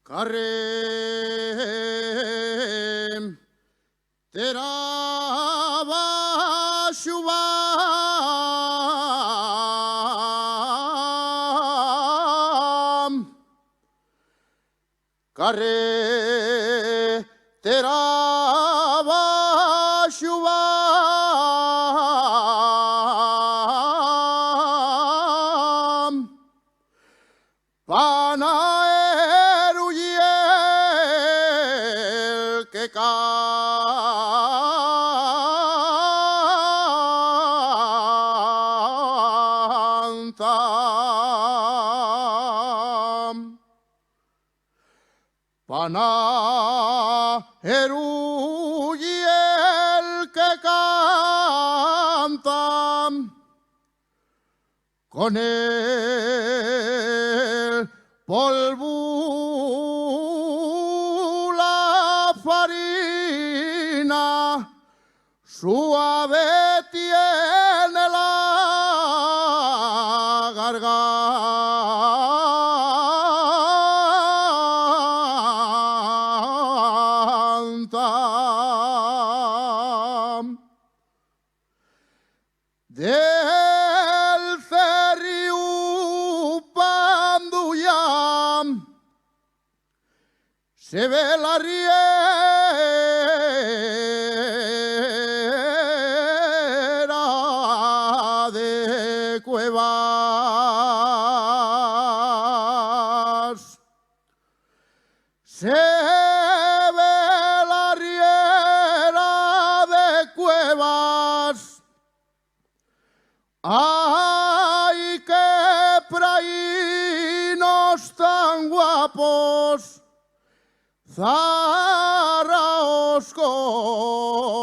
Carrem terava shuvam Carre terava shuvam Panaeru yel que canta Panaeru yel que canta con el polvo la farina suave tiene la garganta del cerriu panduyam se ve la riera de Cuevas. Se ve la riera de Cuevas. ¡Ay, qué praínos tan guapos! Zaraos con